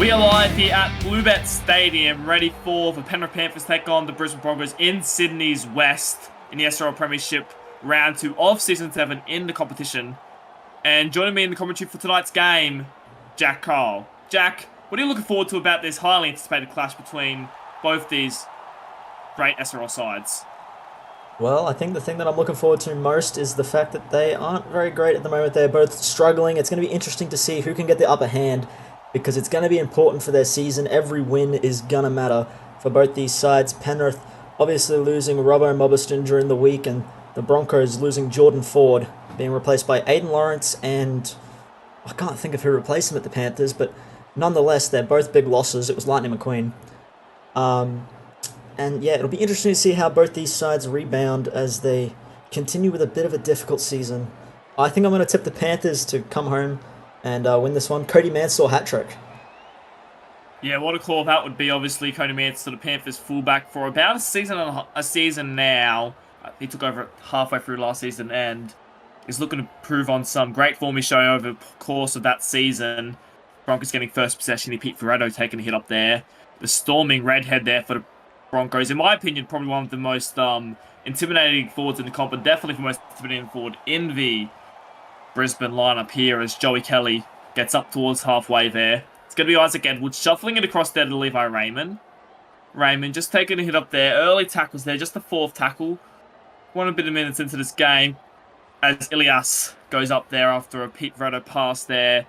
We are live here at Bluebet Stadium, ready for the Penrith Panthers take on the Brisbane Broncos in Sydney's West in the SRL Premiership Round 2 of Season 7 in the competition. And joining me in the commentary for tonight's game, Jack Carl. Jack, what are you looking forward to about this highly anticipated clash between both these great SRL sides? Well, I think the thing that I'm looking forward to most is the fact that they aren't very great at the moment. They're both struggling. It's going to be interesting to see who can get the upper hand, because it's going to be important for their season. Every win is going to matter for both these sides. Penrith obviously losing Robbo Mobiston during the week, and the Broncos losing Jordan Ford, being replaced by Aiden Lawrence, and I can't think of who replaced him at the Panthers, but nonetheless, they're both big losses. It was Lightning McQueen. And yeah, it'll be interesting to see how both these sides rebound as they continue with a bit of a difficult season. I think I'm going to tip the Panthers to come home and win this one. Cody Mansour hat-trick. Yeah, what a call that would be. Obviously, Cody Mansour, the Panthers fullback for about a season now. He took over halfway through last season and is looking to prove on some great form he's showing over the course of that season. Broncos getting first possession. Pete Ferretto taking a hit up there. The storming redhead there for the Broncos. In my opinion, probably one of the most intimidating forwards in the comp, but definitely the most intimidating forward in the Brisbane lineup here as Joey Kelly gets up towards halfway there. It's going to be Isaac Edwards shuffling it across there to Levi Raymond. Raymond just taking a hit up there. Early tackles there, just the fourth tackle. 1 bit of minutes into this game as Ilias goes up there after a Pete Ferretto pass there.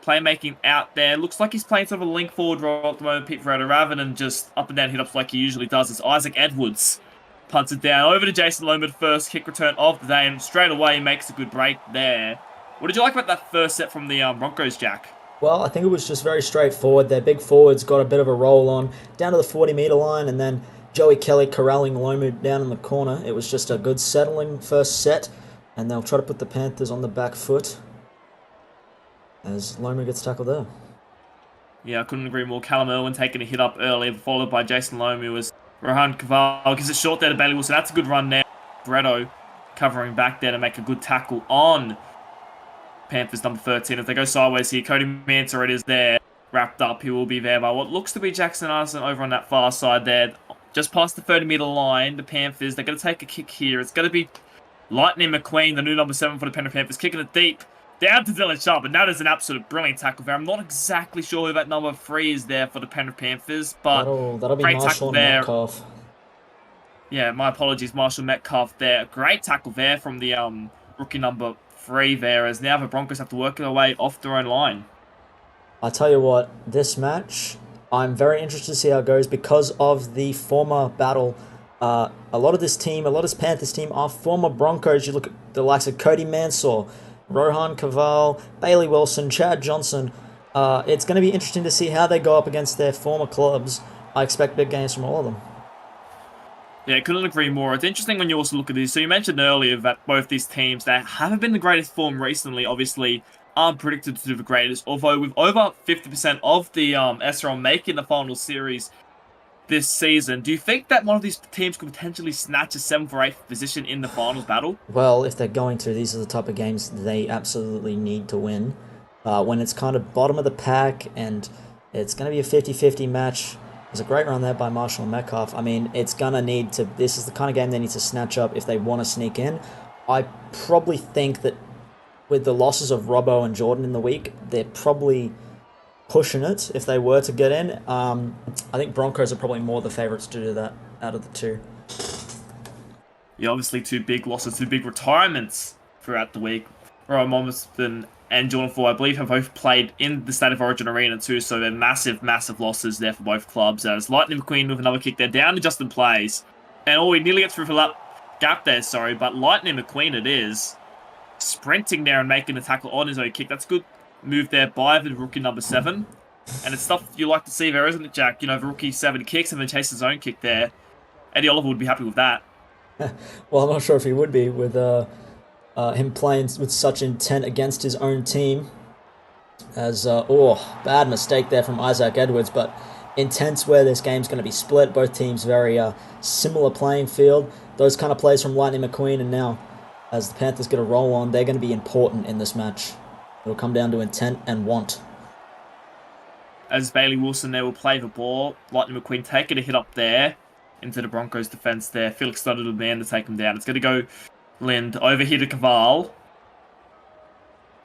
Playmaking out there. Looks like he's playing sort of a link forward role at the moment, Pete Ferretto, rather than just up and down hit-ups like he usually does. As Isaac Edwards punts it down over to Jason Loman, first kick return of the day, and straight away makes a good break there. What did you like about that first set from the Broncos, Jack? Well, I think it was just very straightforward. Their big forwards got a bit of a roll on down to the 40-metre line, and then Joey Kelly corralling Lomu down in the corner. It was just a good settling first set, and they'll try to put the Panthers on the back foot as Lomu gets tackled there. Yeah, I couldn't agree more. Callum Irwin taking a hit up early, followed by Jason Lomu as Rohan Caval gives it short there to Bailey Wilson. That's a good run there. Bretto covering back there to make a good tackle on Panthers number 13. If they go sideways here, Cody Mansour it is there. Wrapped up, he will be there by what looks to be Jackson Arson over on that far side there. Just past the 30-metre line, the Panthers, they're going to take a kick here. It's going to be Lightning McQueen, the new number 7 for the Penrith Panthers, kicking it deep down to Dylan Sharp, and that is an absolute brilliant tackle there. I'm not exactly sure who that number 3 is there for the Penrith Panthers, but that'll be great Marshall tackle there. Metcalf. Yeah, my apologies, Marshall Metcalf there. Great tackle there from the rookie number 3 there, as now the Broncos have to work their way off their own line. I tell you what, this match, I'm very interested to see how it goes because of the former battle. A lot of this Panthers team are former Broncos. You look at the likes of Cody Mansour, Rohan Caval, Bailey Wilson, Chad Johnson. It's going to be interesting to see how they go up against their former clubs. I expect big games from all of them. Yeah, couldn't agree more. It's interesting when you also look at this. So you mentioned earlier that both these teams that haven't been the greatest form recently, obviously, aren't predicted to do the greatest. Although with over 50% of the SRL making the final series this season, do you think that one of these teams could potentially snatch a 7th or 8th position in the finals battle? Well, if they're going to, these are the type of games they absolutely need to win. When it's kind of bottom of the pack and it's going to be a 50-50 match. There's a great run there by Marshall Metcalf. I mean, it's going to need to... This is the kind of game they need to snatch up if they want to sneak in. I probably think that with the losses of Robbo and Jordan in the week, they're probably pushing it if they were to get in. I think Broncos are probably more the favourites to do that out of the two. Yeah, obviously 2 big losses, 2 big retirements throughout the week. Rowan Momiston and Jordan Ford, I believe, have both played in the State of Origin Arena too, so they're massive, massive losses there for both clubs. As Lightning McQueen with another kick there, down to Justin Plays. And he nearly gets through for that gap there, but Lightning McQueen it is. Sprinting there and making the tackle on his own kick. That's good move there by the rookie number 7. And it's stuff you like to see there, isn't it, Jack? You know, the rookie 7 kicks and then chases his own kick there. Eddie Oliver would be happy with that. Well, I'm not sure if he would be with him playing with such intent against his own team. As, bad mistake there from Isaac Edwards, but intense where this game's going to be split. Both teams very similar playing field. Those kind of plays from Lightning McQueen, and now as the Panthers get a roll on, they're going to be important in this match. It'll come down to intent and want. as Bailey Wilson there will play the ball. Lightning McQueen taking a hit up there into the Broncos defense there. Felix not a man to take him down. It's going to go Lind over here to Caval.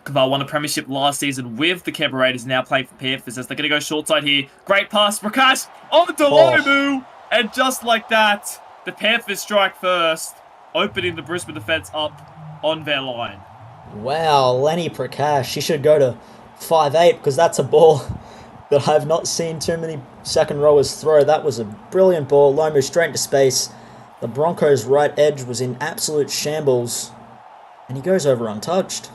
Caval won a premiership last season with the Canberra Raiders, now playing for Panthers as they're going to go short side here. Great pass, Prakash on the Lomu, and just like that, the Panthers strike first, opening the Brisbane defense up on their line. Wow, Lenny Prakash, he should go to 5'8", because that's a ball that I've not seen too many second rowers throw. That was a brilliant ball. Lomu straight into space. The Broncos' right edge was in absolute shambles, and he goes over untouched.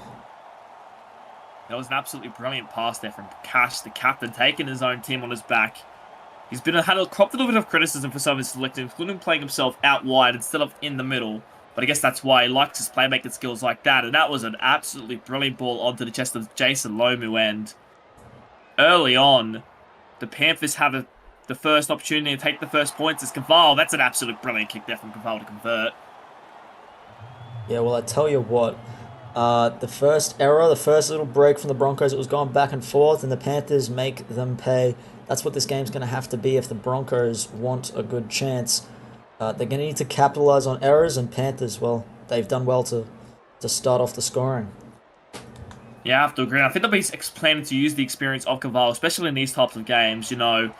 That was an absolutely brilliant pass there from Prakash, the captain, taking his own team on his back. He's copped a little bit of criticism for some of his selections, including playing himself out wide instead of in the middle. But I guess that's why he likes his playmaking skills like that. And that was an absolutely brilliant ball onto the chest of Jason Lomu. And early on, the Panthers have the first opportunity to take the first points as Caval. That's an absolute brilliant kick there from Caval to convert. Yeah, well, I tell you what. The first error, the first little break from the Broncos, it was going back and forth, and the Panthers make them pay. That's what this game's going to have to be if the Broncos want a good chance. They're going to need to capitalize on errors, and Panthers, well, they've done well to start off the scoring. Yeah, I have to agree. I think they'll be planning to use the experience of Caval, especially in these types of games. You know,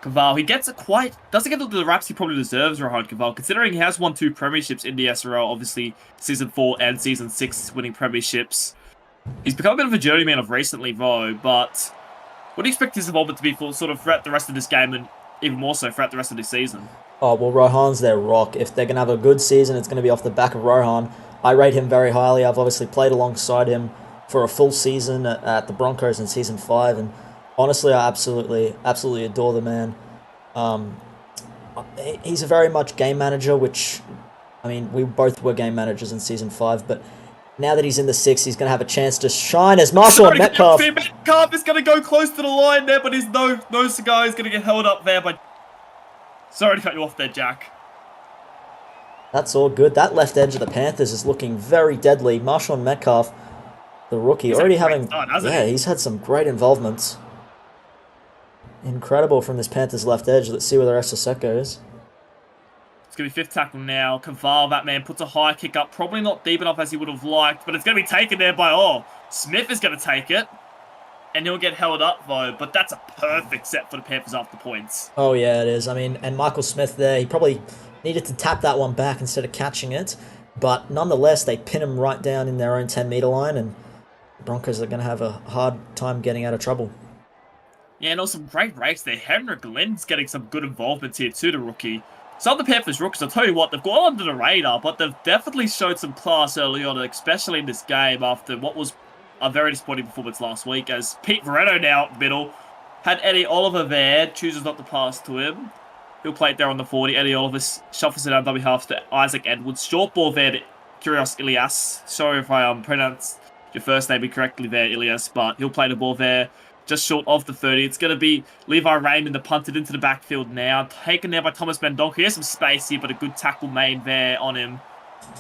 Caval, he doesn't get the raps he probably deserves, Rohan Caval, considering he has won 2 premierships in the SRL, obviously Season 4 and Season 6 winning premierships. He's become a bit of a journeyman of recently, though, but what do you expect his involvement to be for sort of throughout the rest of this game and even more so throughout the rest of this season? Oh, well, Rohan's their rock. If they're going to have a good season, it's going to be off the back of Rohan. I rate him very highly. I've obviously played alongside him for a full season at the Broncos in Season 5, and honestly, I absolutely adore the man. He's a very much game manager, which, I mean, we both were game managers in Season 5, but now that he's in the 6, he's going to have a chance to shine as Marshall Metcalf. Metcalf is going to go close to the line there, but his no cigar is going to get held up there by... Sorry to cut you off there, Jack. That's all good. That left edge of the Panthers is looking very deadly. Marshall Metcalf, the rookie, he's had some great involvements. Incredible from this Panthers left edge. Let's see where the rest of the set goes. It's going to be 5th tackle now. Caval, that man, puts a high kick up. Probably not deep enough as he would have liked, but it's going to be taken there by, Smith is going to take it. And he'll get held up, though. But that's a perfect set for the Panthers after points. Oh, yeah, it is. I mean, and Michael Smith there, he probably needed to tap that one back instead of catching it. But nonetheless, they pin him right down in their own 10-meter line, and the Broncos are going to have a hard time getting out of trouble. Yeah, and also some great breaks there. Henrik Lind's getting some good involvement here too, the rookie. Some of the Panthers rookies, I'll tell you what, they've gone under the radar, but they've definitely showed some class early on, especially in this game after what was a very disappointing performance last week, as Pete Veretto now middle had Eddie Oliver there, chooses not to pass to him. He'll play it there on the 40. Eddie Oliver shuffles it out on behalf to Isaac Edwards. Short ball there to Kyrios Ilias. Sorry if I pronounced your first name incorrectly there, Ilias, but he'll play the ball there just short of the 30. It's going to be Levi Raymond that punted into the backfield now. Taken there by Thomas Mendonca. He has some space here, but a good tackle made there on him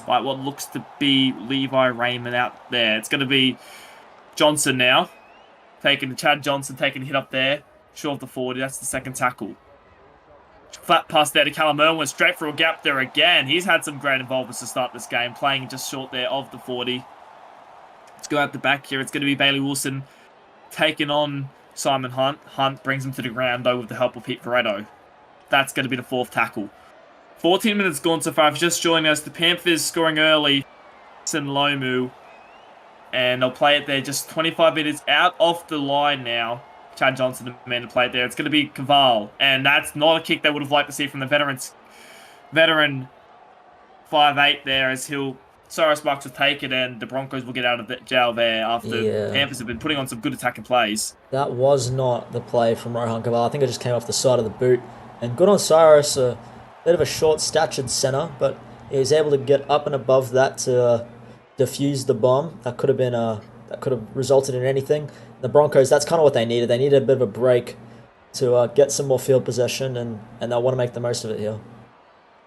by what looks to be Levi Raymond out there. It's going to be Johnson now. Chad Johnson taking a hit up there. Short of the 40. That's the second tackle. Flat pass there to Callum Irwin. Straight through a gap there again. He's had some great involvements to start this game. Playing just short there of the 40. Let's go out the back here. It's going to be Bailey Wilson taking on Simon Hunt. Hunt brings him to the ground, though, with the help of Pete Veretto. That's going to be the 4th tackle. 14 minutes gone so far. If you're just joining us, the Panthers scoring early. And Lomu. And they'll play it there just 25 metres out off the line now. Chad Johnson, the man to play it there. It's going to be Caval. And that's not a kick they would have liked to see from the veteran 5'8" there, as Cyrus Marks will take it, and the Broncos will get out of jail there after the Panthers have been putting on some good attacking plays. That was not the play from Rohan Caval. I think it just came off the side of the boot. And good on Cyrus, a bit of a short-statured centre, but he was able to get up and above that to defuse the bomb. That could have resulted in anything. The Broncos, that's kind of what they needed. They needed a bit of a break to get some more field possession, and they'll want to make the most of it here.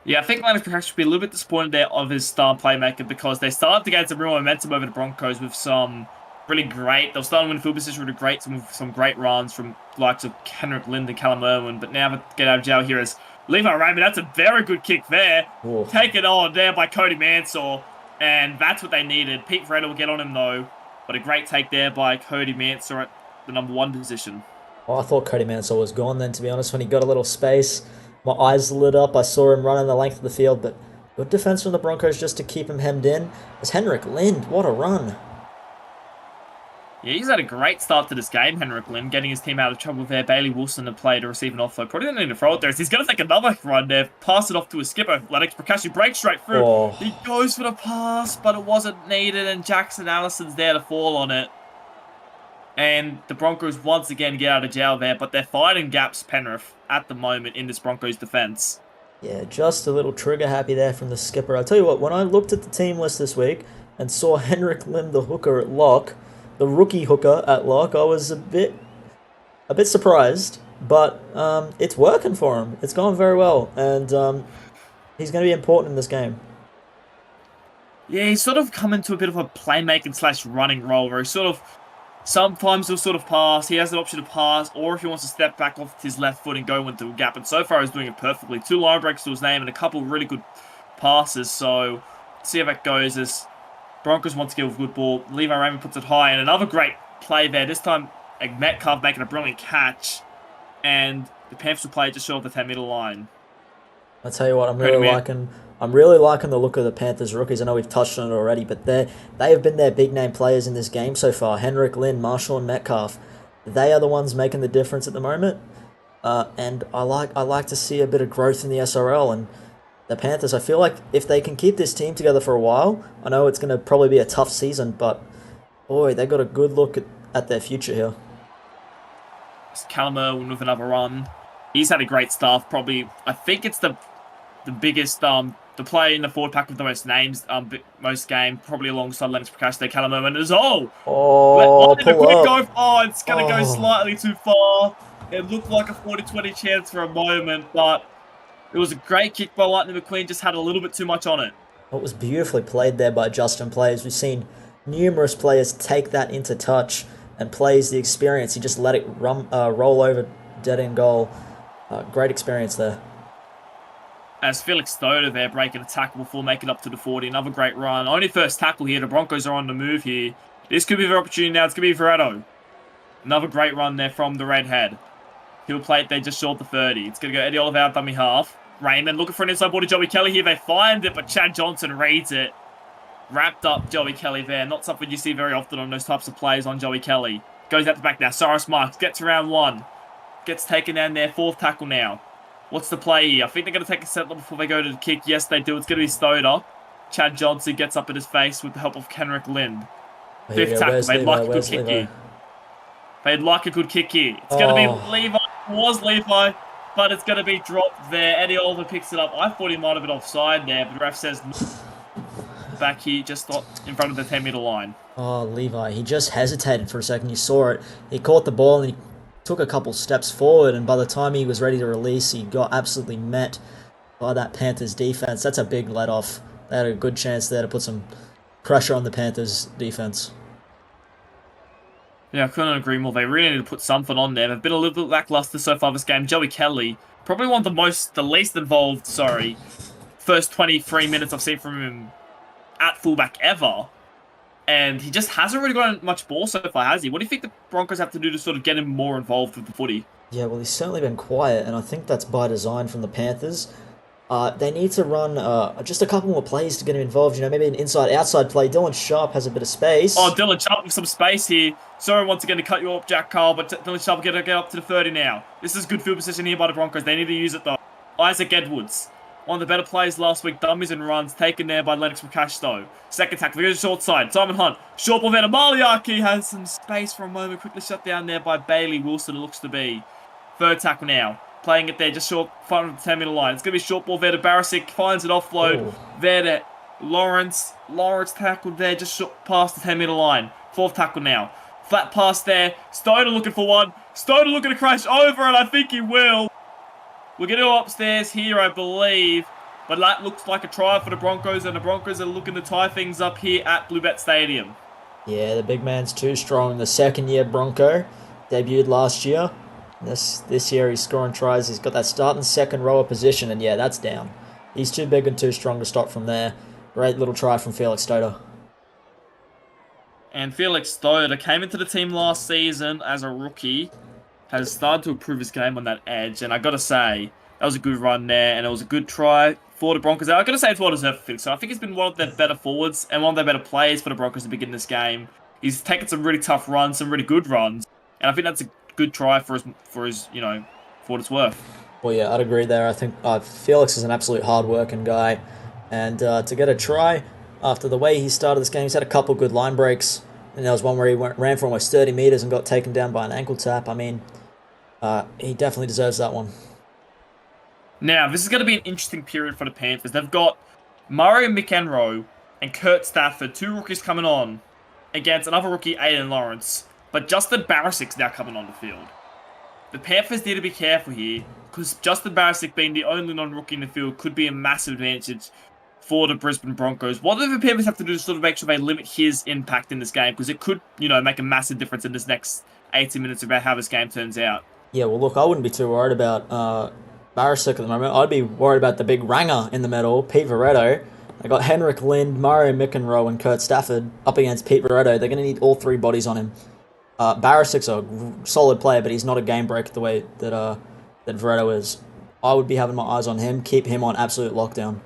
Yeah, I think Landon perhaps should be a little bit disappointed there of his star playmaker, because they started to gain some real momentum over the Broncos with some really great. They'll start in field position with some great runs from the likes of Henrik Lind and Callum Irwin, but now to get out of jail here is Levi Raymond. That's a very good kick there. Ooh. Taken on there by Cody Mansour, and that's what they needed. Pete Ferreira will get on him though, but a great take there by Cody Mansour at the number 1 position. Oh, I thought Cody Mansour was gone then, to be honest, when he got a little space. My eyes lit up. I saw him running the length of the field, but good defense from the Broncos just to keep him hemmed in. As Henrik Lind, what a run. Yeah, he's had a great start to this game, Henrik Lind, getting his team out of trouble there. Bailey Wilson to play to receive an offload. Probably didn't need to throw it there. He's going to take another run there, pass it off to his skipper. Lennox Prakashi breaks straight through. Oh. He goes for the pass, but it wasn't needed, and Jackson Allison's there to fall on it. And the Broncos once again get out of jail there, but they're finding gaps, Penrith, at the moment in this Broncos defense. Yeah, just a little trigger happy there from the skipper. I'll tell you what, when I looked at the team list this week and saw Henrik Lind, the hooker at lock, the rookie hooker at lock, I was a bit surprised, but it's working for him. It's going very well, and he's going to be important in this game. Yeah, he's sort of come into a bit of a playmaking / running role where he's sort of sometimes he'll sort of pass. He has an option to pass, or if he wants to step back off his left foot and go into a gap. And so far, he's doing it perfectly. 2 line breaks to his name and a couple really good passes. So, see how that goes as Broncos want to give a good ball. Levi Raymond puts it high, and another great play there. This time, Metcalf making a brilliant catch, and the Panthers will play just short of the 10-meter line. I tell you what, I'm really liking the look of the Panthers rookies. I know we've touched on it already, but they have been their big name players in this game so far. Henrik Lind, Marshall, and Metcalf. They are the ones making the difference at the moment. And I like to see a bit of growth in the SRL and the Panthers. I feel like if they can keep this team together for a while, I know it's going to probably be a tough season, but boy, they got a good look at their future here. It's Callum Irwin with another run. He's had a great start. Probably, I think it's the biggest, the player in the forward pack with the most names, most game, probably alongside Lennox Prakash there. Callum Irwin is pull up. Oh, it's going to go Oh. slightly too far. It looked like a 40-20 chance for a moment, but it was a great kick by Lightning McQueen. Just had a little bit too much on it. It was beautifully played there by Justin Players. We've seen numerous players take that into touch and plays the experience. He just let it roll over dead end goal. Great experience there. As Felix Stoder there breaking a tackle before making up to the 40. Another great run. Only first tackle here. The Broncos are on the move here. This could be their opportunity now. It's going to be Verretto. Another great run there from the redhead. He'll play it there just short of the 30. It's going to go Eddie Oliver out dummy half. Raymond looking for an inside ball to Joey Kelly here. They find it, but Chad Johnson reads it. Wrapped up Joey Kelly there. Not something you see very often on those types of plays on Joey Kelly. Goes out the back now. Cyrus Marks gets around 1. Gets taken down there. 4th tackle now. What's the play here? I think they're going to take a settler before they go to the kick. Yes, they do. It's going to be Stoder. Chad Johnson gets up in his face with the help of Henrik Lind. 5th tackle. They'd like a good kick here. They'd like a good kick here. It's going to be Levi. It was Levi, but it's going to be dropped there. Eddie Oliver picks it up. I thought he might have been offside there, but the ref says back here, just in front of the 10-meter line. Oh, Levi. He just hesitated for a second. You saw it. He caught the ball and he took a couple steps forward, and by the time he was ready to release, he got absolutely met by that Panthers defense. That's a big let-off. They had a good chance there to put some pressure on the Panthers defense. Yeah, I couldn't agree more. They really need to put something on there. They've been a little bit lackluster so far this game. Joey Kelly, probably one of the least involved, first 23 minutes I've seen from him at fullback ever. And he just hasn't really gotten much ball so far, has he? What do you think the Broncos have to do to sort of get him more involved with the footy? Yeah, well, he's certainly been quiet, and I think that's by design from the Panthers. They need to run just a couple more plays to get him involved. You know, maybe an inside-outside play. Dylan Sharp has a bit of space. Oh, Dylan Sharp with some space here. Sorry once again to cut you off, Jack Carl, but Dylan Sharp going to get up to the 30 now. This is good field position here by the Broncos. They need to use it, though. Isaac Edwards. One of the better players last week. Dummies and runs taken there by Lennox Prakash, though. Second tackle. Goes short side. Simon Hunt. Short ball there to Maliaki. Has some space for a moment. Quickly shut down there by Bailey Wilson, it looks to be. 3rd tackle now. Playing it there just short front of the 10-meter line. It's going to be short ball there to Barisic. Finds an offload. Ooh. There to Lawrence. Lawrence tackled there just short past the 10-meter line. 4th tackle now. Flat pass there. Stoner looking for one. Stoner looking to crash over, and I think he will. We're going to go upstairs here, I believe. But that looks like a try for the Broncos, and the Broncos are looking to tie things up here at Bluebet Stadium. Yeah, the big man's too strong. The second-year Bronco debuted last year. This year he's scoring tries. He's got that starting second rower position, and yeah, that's down. He's too big and too strong to stop from there. Great little try from Felix Stoder. And Felix Stoder came into the team last season as a rookie, has started to improve his game on that edge, and I gotta say, that was a good run there, and it was a good try for the Broncos. I gotta say it's well deserved for Felix. So I think he's been one of their better forwards and one of their better players for the Broncos to begin this game. He's taken some really tough runs, some really good runs, and I think that's a good try for his for what it's worth. Well, yeah, I'd agree there. I think Felix is an absolute hard-working guy, and to get a try after the way he started this game, he's had a couple good line breaks, and there was one where he ran for almost 30 meters and got taken down by an ankle tap. I mean, he definitely deserves that one. Now, this is going to be an interesting period for the Panthers. They've got Murray McEnroe and Kurt Stafford, two rookies coming on against another rookie, Aiden Lawrence. But Justin Barisick's now coming on the field. The Panthers need to be careful here, because Justin Barisick being the only non-rookie in the field could be a massive advantage for the Brisbane Broncos. What do the Panthers have to do to sort of make sure they limit his impact in this game? Because it could, make a massive difference in this next 80 minutes about how this game turns out. Yeah, well, look, I wouldn't be too worried about Barisic at the moment. I'd be worried about the big ranger in the middle, Pete Veretto. They got Henrik Lind, Mario Mickenroe, and Kurt Stafford up against Pete Veretto. They're going to need all three bodies on him. Barisic's a solid player, but he's not a game breaker the way that Veretto is. I would be having my eyes on him, keep him on absolute lockdown.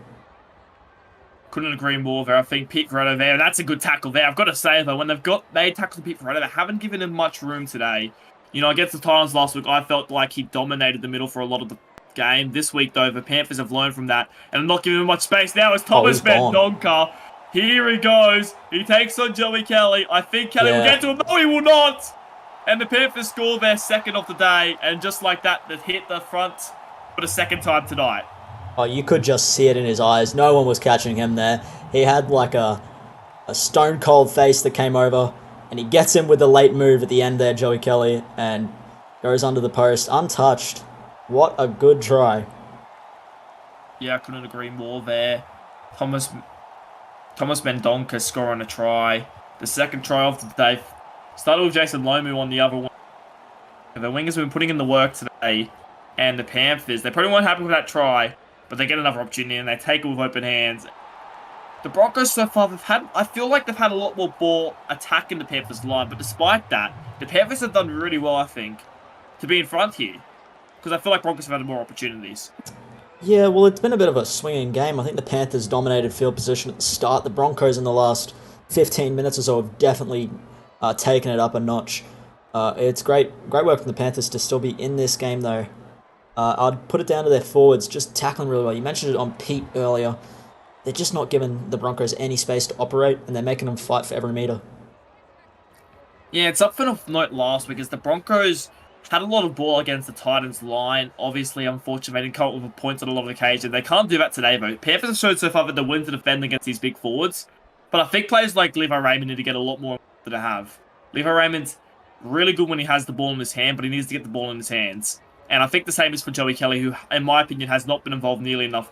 Couldn't agree more there. I think Pete Veretto there, and that's a good tackle there. I've got to say, though, when they've got made tackle to Pete Veretto, they haven't given him much room today. Against the Titans last week, I felt like he dominated the middle for a lot of the game. This week, though, the Panthers have learned from that and are not giving him much space. Now it's Thomas Mendonca. Here he goes. He takes on Joey Kelly. I think Kelly will get to him. No, he will not. And the Panthers score their second of the day. And just like that, they hit the front for the second time tonight. Oh, you could just see it in his eyes. No one was catching him there. He had like a stone cold face that came over. And he gets him with a late move at the end there, Joey Kelly. And goes under the post, untouched. What a good try. Yeah, I couldn't agree more there. Thomas Mendonca scoring a try. The second try of the day. Started with Jason Lomu on the other one. The Wingers have been putting in the work today. And the Panthers, they probably weren't happy with that try. But they get another opportunity and they take it with open hands. The Broncos so far, I feel like they've had a lot more ball attacking the Panthers line. But despite that, the Panthers have done really well, I think, to be in front here. Because I feel like Broncos have had more opportunities. Yeah, well, it's been a bit of a swinging game. I think the Panthers dominated field position at the start. The Broncos in the last 15 minutes or so have definitely taken it up a notch. It's great work from the Panthers to still be in this game, though. I'd put it down to their forwards, just tackling really well. You mentioned it on Pete earlier. They're just not giving the Broncos any space to operate, and they're making them fight for every meter. Yeah, it's up for a note last week, as the Broncos had a lot of ball against the Titans line. Obviously, unfortunately, they didn't come up with points on a lot of occasions. They can't do that today, though. Panthers have showed so far that they're willing to defend against these big forwards. But I think players like Levi Raymond need to get a lot more than they have. Levi Raymond's really good when he has the ball in his hand, but he needs to get the ball in his hands. And I think the same is for Joey Kelly, who, in my opinion, has not been involved nearly enough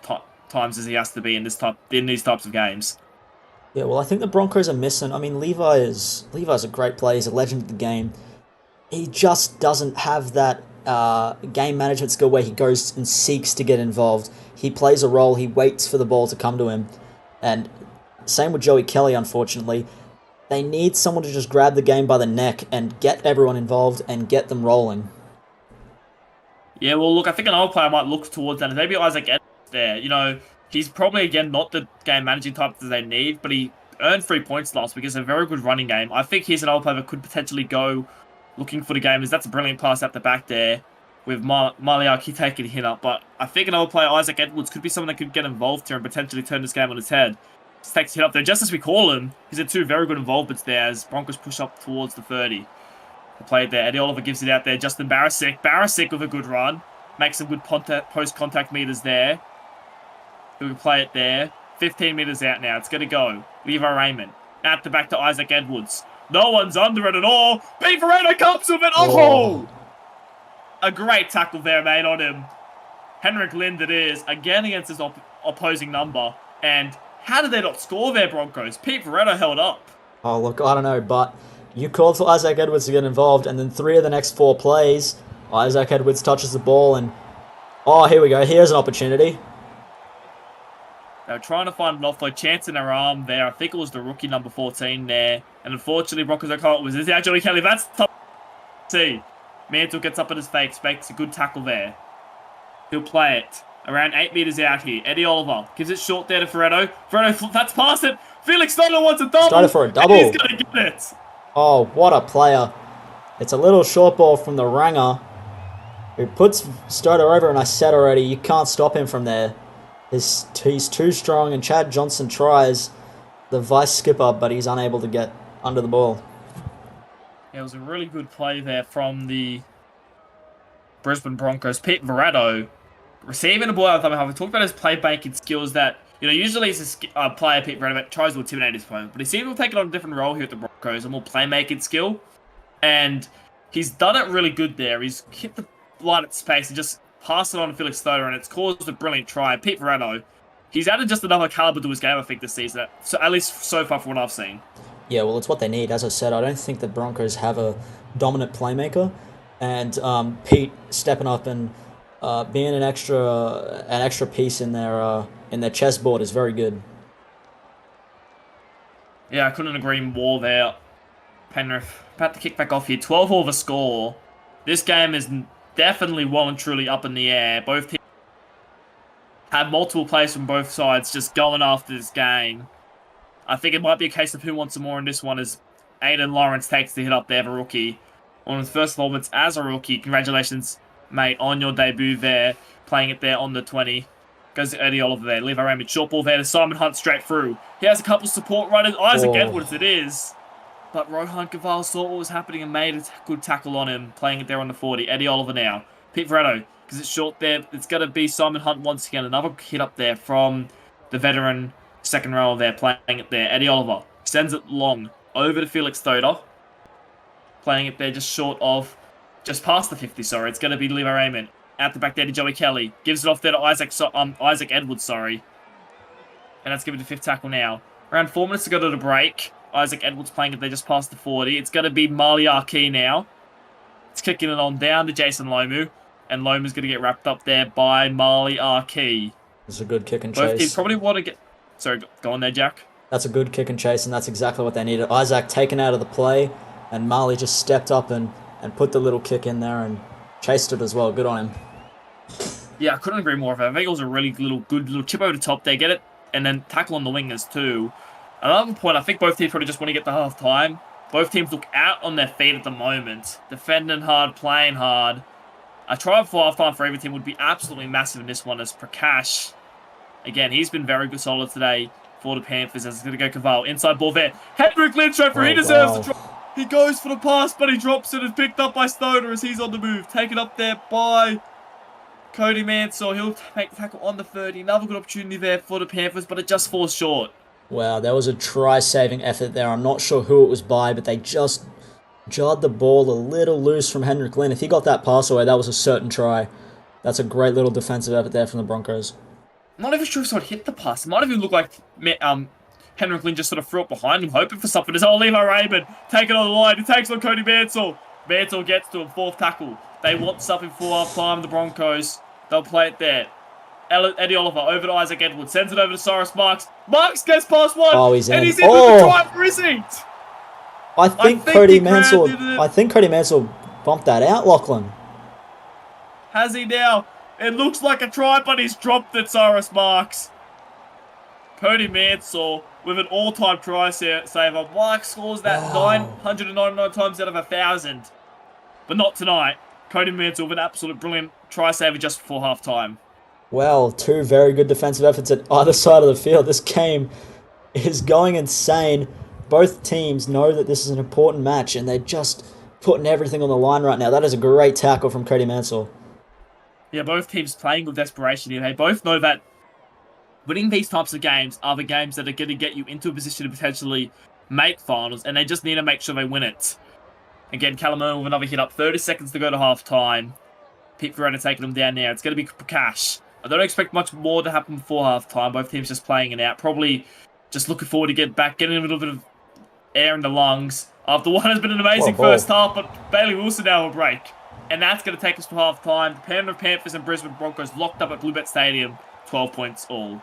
times as he has to be in these types of games. Yeah, well, I think the Broncos are missing. I mean, Levi's a great player. He's a legend of the game. He just doesn't have that game management skill where he goes and seeks to get involved. He plays a role. He waits for the ball to come to him. And same with Joey Kelly, unfortunately. They need someone to just grab the game by the neck and get everyone involved and get them rolling. Yeah, well, look, I think another player might look towards that. And maybe Isaac Edwards there. He's probably, again, not the game managing type that they need, but he earned 3 points last week. It's a very good running game. I think he's another player that could potentially go looking for the game, as that's a brilliant pass out the back there with Maliaki taking a hit up. But I think another player, Isaac Edwards, could be someone that could get involved here and potentially turn this game on its head. Just takes a hit up there. Just as we call him, he's had two very good involvements there as Broncos push up towards the 30. The play there. Eddie Oliver gives it out there. Justin Barisic. Barisic with a good run. Makes some good post-contact meters there. We can play it there. 15 meters out now. It's going to go. Levi Raymond. Out the back to Isaac Edwards. No one's under it at all. Pete Veretto comes with it. Oh! A great tackle there, mate, on him. Henrik Lind it is. Again against his opposing number. And how did they not score there, Broncos? Pete Veretto held up. Oh, look, I don't know, but you called for Isaac Edwards to get involved, and then 3 of the next 4 plays, Isaac Edwards touches the ball, and oh, here we go. Here's an opportunity. They were trying to find an offload chance in their arm there. I think it was the rookie number 14 there. And unfortunately, Broncos O'Connell was now Joey Kelly. That's tough to see. Mantle gets up in his face, makes a good tackle there. He'll play it. Around 8 metres out here. Eddie Oliver gives it short there to Ferretto. Ferretto, that's past it. Felix Stoner wants a double. Started for a double. And he's going to get it. Oh, what a player. It's a little short ball from the Ranger, who puts Stoner over, and I said already, you can't stop him from there. He's too strong, and Chad Johnson tries the vice skipper, but he's unable to get under the ball. Yeah, it was a really good play there from the Brisbane Broncos. Pete Verratto receiving the ball out of the half. We talked about his playmaking skills that, usually he's a player, Pete Verratto, that tries to intimidate his opponent, but he seems to take it on a different role here at the Broncos, a more playmaking skill, and he's done it really good there. He's hit the line at space and just passed it on to Felix Stoner, and it's caused a brilliant try. Pete Verratto, he's added just another caliber to his game, I think, this season, so at least so far from what I've seen. Yeah, well, it's what they need. As I said, I don't think the Broncos have a dominant playmaker, and Pete stepping up and being an extra piece in their chessboard is very good. Yeah, I couldn't agree more there. Penrith about to kick back off here. 12 over score. This game is definitely well and truly up in the air. Both teams have multiple players from both sides just going after this game. I think it might be a case of who wants some more in this one as Aiden Lawrence takes the hit up there for rookie. On his first performance as a rookie. Congratulations, mate, on your debut there. Playing it there on the 20. Goes to Eddie Oliver there. Levi Raymond. Short ball there to Simon Hunt straight through. He has a couple support runners. Isaac Edwards it is. But Rohan Kaval saw what was happening and made a good tackle on him. Playing it there on the 40. Eddie Oliver now. Pete Verratto. Because it's short there. It's going to be Simon Hunt once again. Another hit up there from the veteran second row there. Playing it there. Eddie Oliver. Sends it long. Over to Felix Stoner. Playing it there just short of... Just past the 50, sorry. It's going to be Levi Raymond. Out the back there to Joey Kelly. Gives it off there to Isaac Edwards, sorry. And that's given to fifth tackle now. Around 4 minutes to go to the break. Isaac Edwards playing it there just past the 40. It's going to be Marley Arkey now. It's kicking it on down to Jason Lomu. And Lomu's going to get wrapped up there by Marley Arkey. It's a good kick and chase. Both teams probably want to get... Sorry, go on there, Jack. That's a good kick and chase, and that's exactly what they needed. Isaac taken out of the play, and Marley just stepped up and put the little kick in there and chased it as well. Good on him. Yeah, I couldn't agree more. I think it was a really good little chip over the top there. Get it, and then tackle on the wingers too. Another point, I think both teams probably just want to get to half time. Both teams look out on their feet at the moment. Defending hard, playing hard. A try for half time for every team would be absolutely massive in this one as Prakash. Again, he's been very good solid today for the Panthers as it's going to go Caval. Inside ball there. Henrik Lindstrom, he deserves the drop. He goes for the pass, but he drops it and picked up by Stoner as he's on the move. Taken up there by Cody Mansell. He'll make the tackle on the 30. Another good opportunity there for the Panthers, but it just falls short. Wow, that was a try-saving effort there. I'm not sure who it was by, but they just jarred the ball a little loose from Henrik Lind. If he got that pass away, that was a certain try. That's a great little defensive effort there from the Broncos. I'm not even sure if someone hit the pass. It might even look like Henrik Lind just sort of threw it behind him, hoping for something. It's Levi Raymond taking on the line. He takes on Cody Mansell. Mansell gets to him, fourth tackle. They want something for half time, the Broncos. They'll play it there. Eddie Oliver over to Isaac Edwards. Sends it over to Cyrus Marks. Marks gets past one. Oh, he's in. And he's in with the try, or is he? I think Cody Mansell bumped that out, Lachlan. Has he now? It looks like a try, but he's dropped it, Cyrus Marks. Cody Mansell with an all-time try saver. Marks scores that 999 times out of 1,000. But not tonight. Cody Mansell with an absolute brilliant try saver just before half-time. Well, two very good defensive efforts at either side of the field. This game is going insane. Both teams know that this is an important match, and they're just putting everything on the line right now. That is a great tackle from Cody Mansell. Yeah, both teams playing with desperation here. They both know that winning these types of games are the games that are going to get you into a position to potentially make finals, and they just need to make sure they win it. Again, Callum with another hit up. 30 seconds to go to half-time. Pete Verratto taking them down now. It's going to be Prakash. I don't expect much more to happen before half-time. Both teams just playing it out. Probably just looking forward to get back, getting a little bit of air in the lungs after what has been an What a amazing ball. first half, but Bailey Wilson now will break. And that's going to take us to half-time. The Penrith Panthers and Brisbane Broncos locked up at Bluebet Stadium, 12 points all.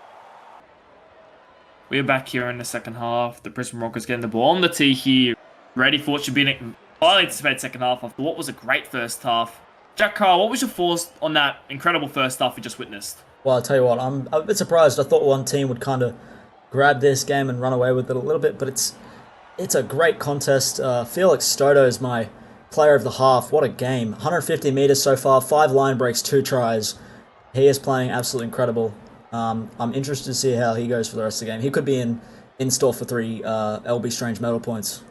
We are back here in the second half. The Brisbane Broncos getting the ball on the tee here, ready for what should be an highly anticipated second half after what was a great first half. Jack Carl, what was your thoughts on that incredible first half we just witnessed? Well, I'll tell you what, I'm a bit surprised. I thought one team would kind of grab this game and run away with it a little bit, but it's a great contest. Felix Stoto is my player of the half. What a game. 150 meters so far, 5 line breaks, 2 tries. He is playing absolutely incredible. I'm interested to see how he goes for the rest of the game. He could be in store for 3 LB Strange medal points.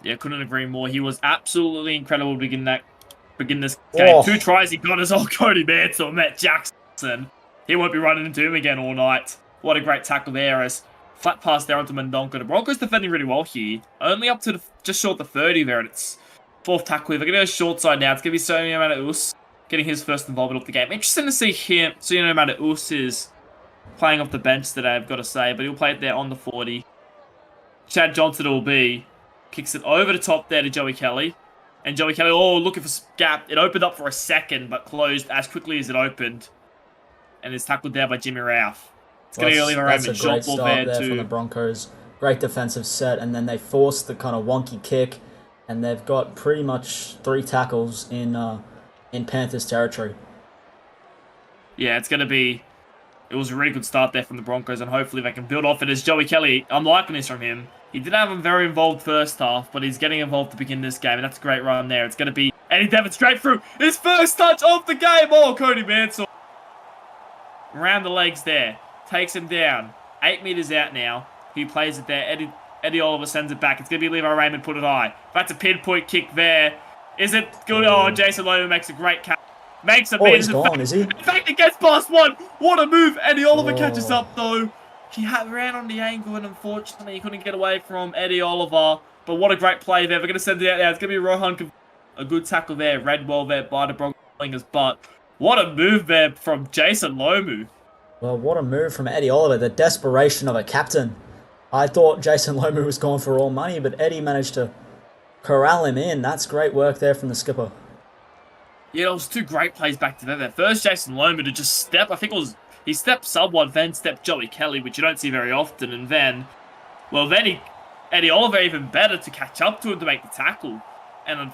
Yeah, couldn't agree more. He was absolutely incredible to begin this game. Oh. 2 tries he got as old Cody Mansell met Jackson. He won't be running into him again all night. What a great tackle there as flat pass there onto Mendonca. The Broncos defending really well here. Only up to just short the 30 there, and it's 4th tackle. If they're going to go short side now, it's going to be Sonny Mataus getting his first involvement of the game. Interesting to see him. Sonny Mataus is playing off the bench today, I've got to say, but he'll play it there on the 40. Chad Johnson will be. Kicks it over the top there to Joey Kelly. And Joey Kelly, looking for gap. It opened up for a second, but closed as quickly as it opened. And is tackled down by Jimmy Ralph. It's going to go Oliver Raymond. That's a great Short ball start there too. from the Broncos. Great defensive set, and then they forced the kind of wonky kick, and they've got pretty much 3 tackles in Panthers territory. Yeah, it's going to be... It was a really good start there from the Broncos, and hopefully they can build off it as Joey Kelly. I'm liking this from him. He didn't have a very involved first half, but he's getting involved to begin this game, and that's a great run there. It's going to be Eddie Devon straight through. His first touch of the game. Cody Mansell. Around the legs there. Takes him down. 8 meters out now. He plays it there. Eddie Oliver sends it back. It's going to be Levi Raymond put it high. That's a pinpoint kick there. Is it good? Jason Loman makes a great catch. Makes a beat. He's gone, is he? In fact, it gets past one. What a move. Eddie Oliver catches up, though. He ran on the angle, and unfortunately, he couldn't get away from Eddie Oliver. But what a great play there. We're going to send it out now. It's going to be Rohan. A good tackle there. Read well there by the Broncos. But what a move there from Jason Lomu. Well, what a move from Eddie Oliver. The desperation of a captain. I thought Jason Lomu was going for all money, but Eddie managed to corral him in. That's great work there from the skipper. Yeah, it was 2 great plays back to there. First, Jason Lomu to just step. I think it was... He stepped sub-one, then stepped Joey Kelly, which you don't see very often, and then Eddie Oliver even better to catch up to him to make the tackle, and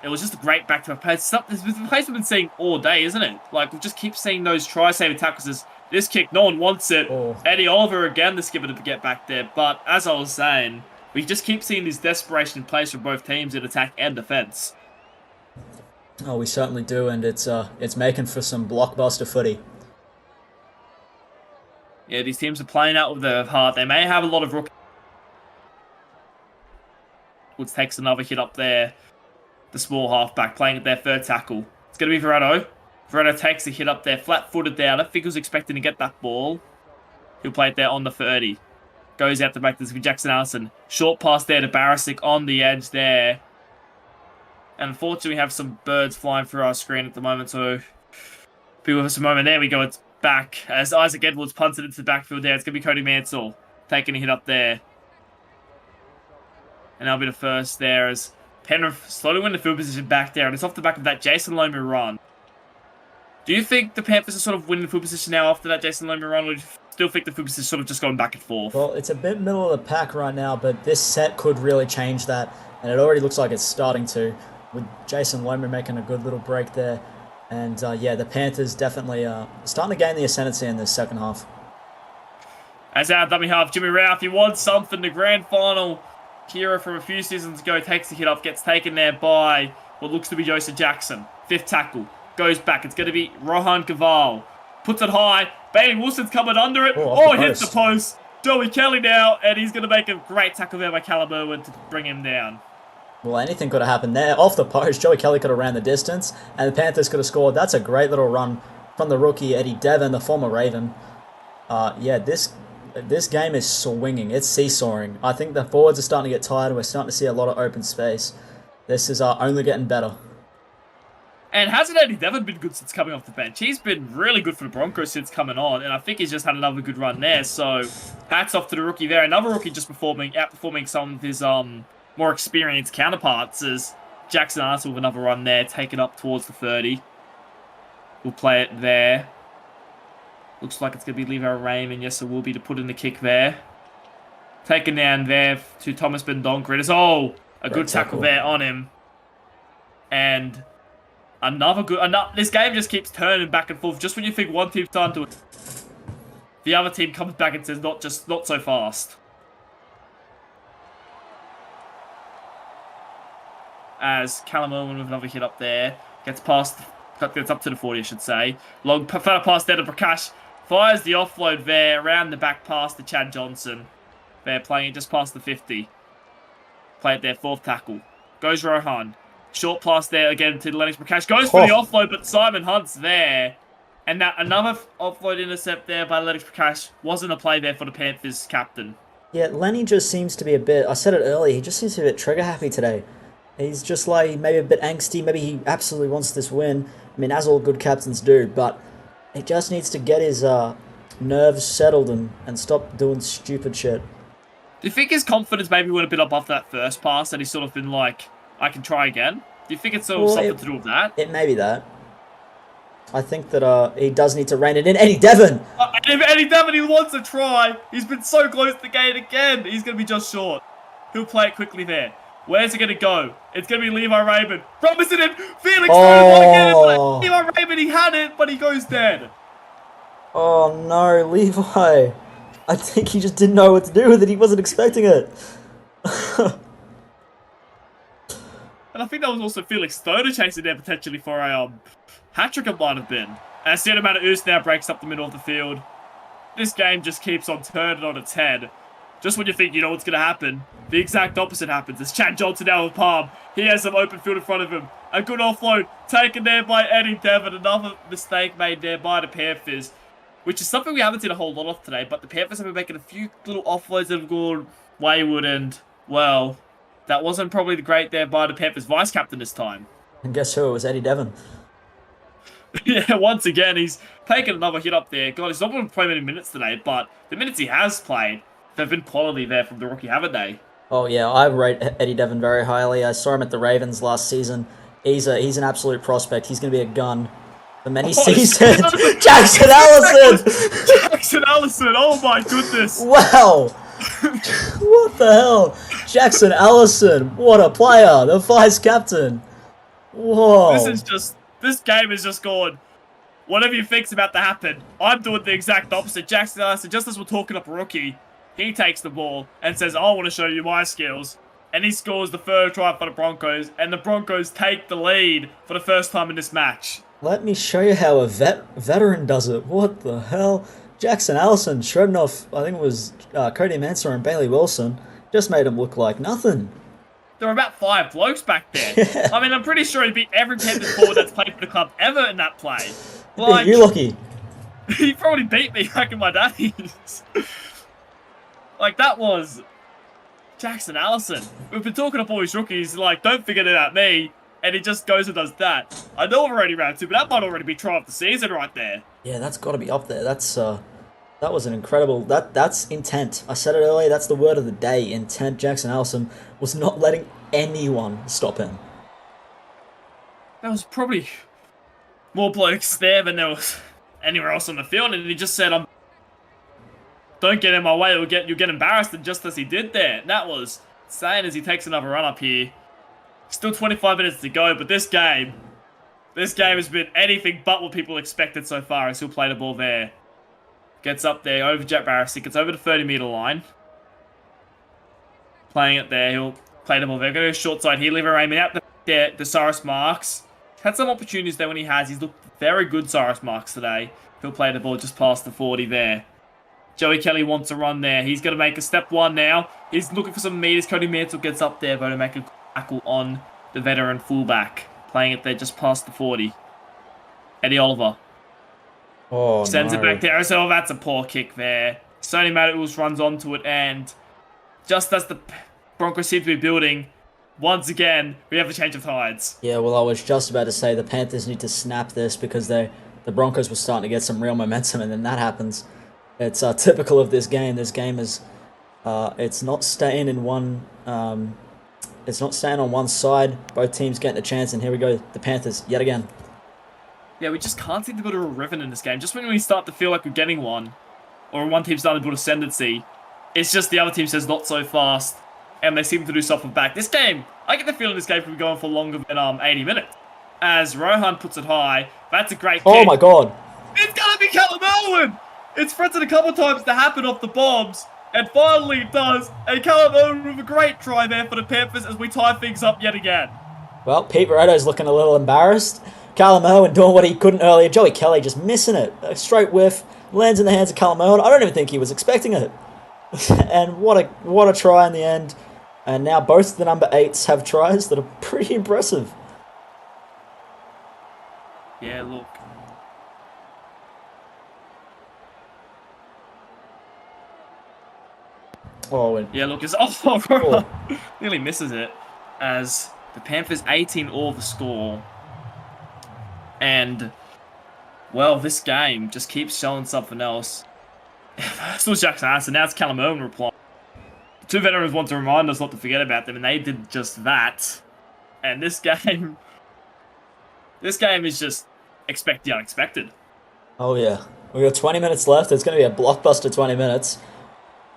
it was just a great back-to-back play. This is the place we've been seeing all day, isn't it? Like, we just keep seeing those try-saving tackles. This kick, no one wants it. Eddie Oliver again, the skipper, to get back there, but as I was saying, we just keep seeing these desperation plays from both teams in attack and defense. Oh, we certainly do, and it's making for some blockbuster footy. Yeah, these teams are playing out with their heart. They may have a lot of rookies. Woods takes another hit up there. The small halfback playing at their 3rd tackle. It's going to be Verretto. Verretto takes a hit up there, flat-footed there. I don't think he was expecting to get that ball. He'll play it there on the 30. Goes out the back to Jackson Allison. Short pass there to Barisic on the edge there. And unfortunately, we have some birds flying through our screen at the moment, so people have some moment. There we go. It's back as Isaac Edwards punts it into the backfield there. It's going to be Cody Mansell taking a hit up there. And that'll be the first there as Penrith slowly win the field position back there. And it's off the back of that Jason Lomu run. Do you think the Panthers are sort of winning the field position now after that Jason Lomu run? Or do you still think the field position is sort of just going back and forth? Well, it's a bit middle of the pack right now, but this set could really change that. And it already looks like it's starting to, with Jason Lomu making a good little break there. And yeah, the Panthers definitely starting to gain the ascendancy in this second half. As our dummy half, Jimmy Ralph, he wants something. The grand final hero from a few seasons ago takes the hit off, gets taken there by what looks to be Joseph Jackson. 5th tackle, goes back. It's going to be Rohan Kaval. Puts it high. Bailey Wilson's coming under it. Hits the post. Joey Kelly now, and he's going to make a great tackle there by Callum Irwin to bring him down. Well, anything could have happened there. Off the post, Joey Kelly could have ran the distance, and the Panthers could have scored. That's a great little run from the rookie, Eddie Devon, the former Raven. Yeah, this game is swinging. It's seesawing. I think the forwards are starting to get tired. We're starting to see a lot of open space. This is only getting better. And hasn't Eddie Devon been good since coming off the bench? He's been really good for the Broncos since coming on, and I think he's just had another good run there. So, hats off to the rookie there. Another rookie just outperforming some of his more experienced counterparts as Jackson Arthur with another run there, taken up towards the 30. We'll play it there. Looks like it's going to be Levi Raymond. Yes, it will be to put in the kick there. Taken down there to Thomas Bendonker. Oh, a good tackle there on him. And another good... This game just keeps turning back and forth. Just when you think one team's done to it, the other team comes back and says, not so fast. As Callum Irwin with another hit up there. Gets up to the 40, I should say. Long pass there to Prakash. Fires the offload there around the back pass to Chad Johnson. They're playing it just past the 50. Play it there, fourth tackle. Goes Rohan. Short pass there again to Lennox Prakash. Goes for the offload, but Simon Hunt's there. And that another offload intercept there by Lennox Prakash wasn't a play there for the Panthers captain. Yeah, Lenny just seems to be a bit... I said it earlier, he just seems to be a bit trigger-happy today. He's just like maybe a bit angsty. Maybe he absolutely wants this win. I mean, as all good captains do, but he just needs to get his nerves settled and stop doing stupid shit. Do you think his confidence maybe went a bit up after that first pass and he's sort of been like, I can try again? Do you think it's sort of something to do with that? It may be that. I think that he does need to rein it in. Eddie Devon! Eddie Devon, he wants to try. He's been so close to the gate again. He's going to be just short. He'll play it quickly there. Where's it going to go? It's going to be Levi Raymond. Robinson in. Felix Levi Raymond, he had it, but he goes dead. Oh no, Levi. I think he just didn't know what to do with it. He wasn't expecting it. And I think that was also Felix Stoner chasing there potentially for a hat-trick it might have been. As the amount of Oos now breaks up the middle of the field. This game just keeps on turning on its head. Just when you think you know what's going to happen, the exact opposite happens. It's Chad Johnson now with palm. He has some open field in front of him. A good offload taken there by Eddie Devon. Another mistake made there by the Panthers, which is something we haven't seen a whole lot of today. But the Panthers have been making a few little offloads that have gone wayward, and, well, that wasn't probably the great there by the Panthers vice-captain this time. And guess who? It was Eddie Devon. Yeah, once again, he's taken another hit up there. God, he's not going to play many minutes today, but the minutes he has played, they've been quality there from the rookie, haven't they? Oh yeah, I rate Eddie Devon very highly. I saw him at the Ravens last season. He's an absolute prospect. He's going to be a gun for many seasons. Jackson Allison! Jackson Allison, oh my goodness. Wow! What the hell? Jackson Allison, what a player! The vice captain. Whoa! This game is just gone. Whatever you think's about to happen, I'm doing the exact opposite. Jackson Allison, just as we're talking up a rookie, he takes the ball and says, I want to show you my skills. And he scores the third try for the Broncos, and the Broncos take the lead for the first time in this match. Let me show you how a veteran does it. What the hell? Jackson Allison shredding off, I think it was Cody Mansour and Bailey Wilson, just made him look like nothing. There were about 5 blokes back there. Yeah. I mean, I'm pretty sure he beat every Panthers forward that's played for the club ever in that play. Like, you lucky. He probably beat me back in my days. Like, that was Jackson Allison. We've been talking up all these rookies, like, don't forget about me. And he just goes and does that. I know we're already round 2, but that might already be try of the season right there. Yeah, that's got to be up there. That was an incredible... That's intent. I said it earlier, that's the word of the day. Intent. Jackson Allison was not letting anyone stop him. There was probably more blokes there than there was anywhere else on the field, and he just said, don't get in my way, you'll get embarrassed, and just as he did there. And that was insane as he takes another run up here. Still 25 minutes to go, but this game has been anything but what people expected so far as he'll play the ball there. Gets up there, over Jack Barrett, gets over the 30-meter line. Playing it there, he'll play the ball there. Go to short side here, Lever Raymond out there, the Cyrus Marks. Had some opportunities there when he has. He's looked very good, Cyrus Marks, today. He'll play the ball just past the 40 there. Joey Kelly wants a run there. He's going to make a step one now. He's looking for some meters. Cody Mantle gets up there, but to make a tackle on the veteran fullback. Playing it there just past the 40. Eddie Oliver. Oh, sends it back there. So that's a poor kick there. Sony Matthews runs onto it, and just as the Broncos seem to be building, once again, we have a change of tides. Yeah, well, I was just about to say the Panthers need to snap this because the Broncos were starting to get some real momentum, and then that happens. It's typical of this game. This game is it's not staying in one. It's not staying on one side. Both teams getting a chance, and here we go. The Panthers yet again. Yeah, we just can't seem to go to a rhythm in this game. Just when we start to feel like we're getting one, or one team's starting to build ascendancy, it's just the other team says not so fast, and they seem to do stuff with back. This game, I get the feeling this game could be going for longer than 80 minutes. As Rohan puts it high, that's a great kick. Oh my god! It's gonna be Callum Irwin! It's fronted a couple of times to happen off the bombs, and finally it does. And Callum Irwin with a great try there for the Panthers as we tie things up yet again. Well, Pete Moretto's looking a little embarrassed. Callum Irwin doing what he couldn't earlier. Joey Kelly just missing it. A straight whiff. Lands in the hands of Callum Irwin. I don't even think he was expecting it. And what a try in the end. And now both the number 8s have tries that are pretty impressive. Yeah, look. Oh, and Yeah, look, it's nearly misses it as the Panthers 18 all the score. And, well, this game just keeps showing something else. Still Jackson Anderson, now it's Callum Irwin replying. The two veterans want to remind us not to forget about them, and they did just that. And this game is just expect the unexpected. oh yeah. We got 20 minutes left. It's going to be a blockbuster 20 minutes.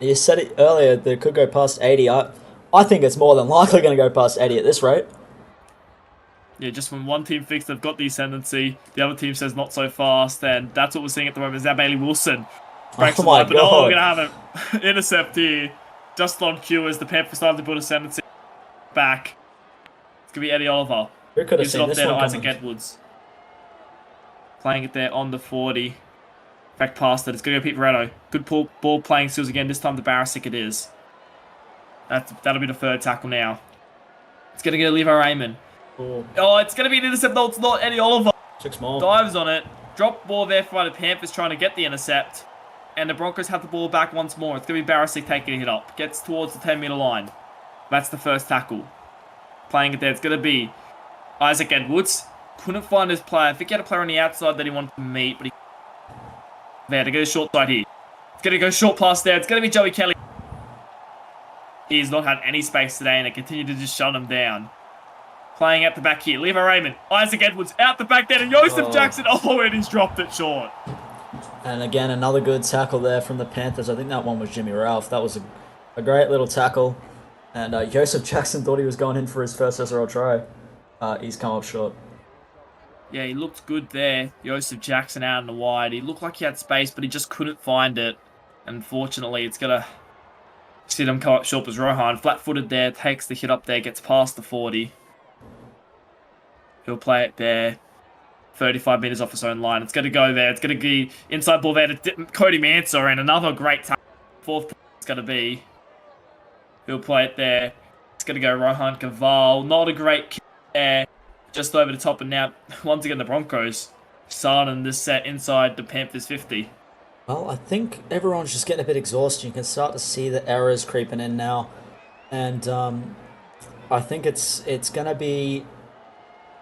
You said it earlier that it could go past 80. I think it's more than likely going to go past 80 at this rate. Yeah, just when one team thinks they've got the ascendancy, the other team says not so fast, and that's what we're seeing at the moment. Is that Bailey Wilson breaks Oh my the line, but we're god. going to have an intercept here. Just on cue as the Panthers start to build ascendancy back. It's going to be Eddie Oliver. Who could have Gives it seen off this there to one Isaac coming? Edwards. Playing it there on the 40. Back past it. It's going to go Pete Moretto. Good ball playing skills again. This time the Barisic it is. That'll be the third tackle now. It's going to go Levi Raymond. Oh, it's going to be an intercept. No, it's not. Eddie Oliver 6 more. dives on it. Drop ball there for the Panthers trying to get the intercept. And the Broncos have the ball back once more. It's going to be Barisic taking a hit up. Gets towards the 10-meter line. That's the first tackle. Playing it there. It's going to be Isaac Edwards. Couldn't find his player. I think he had a player on the outside that he wanted to meet, but he there to go short side here. It's going to go short past there. It's going to be Joey Kelly. He's not had any space today, and they continue to just shut him down. Playing at the back here. Levi Raymond. Isaac Edwards out the back there. And Joseph Jackson. Oh, and he's dropped it short. And again, another good tackle there from the Panthers. I think that one was Jimmy Ralph. That was a great little tackle. And Joseph Jackson thought he was going in for his first SRL try. He's come up short. Yeah, he looked good there. Joseph Jackson out in the wide. He looked like he had space, but he just couldn't find it. Unfortunately, it's going to see him come up short as Rohan. Flat-footed there, takes the hit up there, gets past the 40. He'll play it there. 35 metres off his own line. It's going to go there. It's going to be inside ball there to Cody Mansour, and another great tackle. Fourth it's going to be. He'll play it there. It's going to go Rohan Kaval. Not a great kick there. Just over the top, and now, once again, the Broncos starting this set inside the Panthers 50. Well, I think everyone's just getting a bit exhausted. You can start to see the errors creeping in now. And I think it's going to be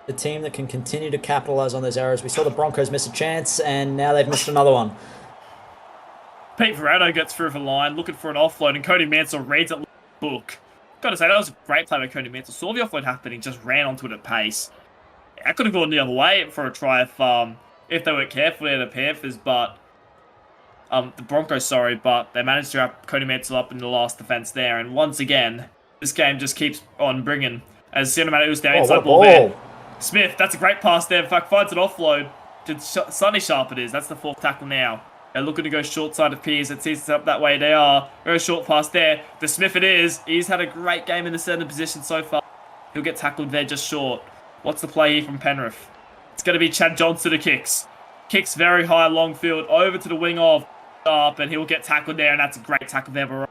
the team that can continue to capitalize on those errors. We saw the Broncos miss a chance, and now they've missed another one. Pete Verado gets through the line, looking for an offload, and Cody Mansour reads it like a book. Gotta say, that was a great play by Cody Mansour. Saw the offload happening, just ran onto it at pace. I could have gone the other way for a try if they weren't careful there, the Panthers, but the Broncos, sorry, but they managed to wrap Cody Mansour up in the last defense there. And once again, this game just keeps on bringing. As Cinematic was down inside ball there. Smith, that's a great pass there. In fact, finds an offload to Sonny Sharp it is. That's the fourth tackle now. They're looking to go short side of Piers. It sees it up that way. They are. Very short pass there. The Smith it is. He's had a great game in the center position so far. He'll get tackled there just short. What's the play here from Penrith? It's going to be Chad Johnson who kicks. Kicks very high, long field, over to the wing of Sharp, and he'll get tackled there, and that's a great tackle there.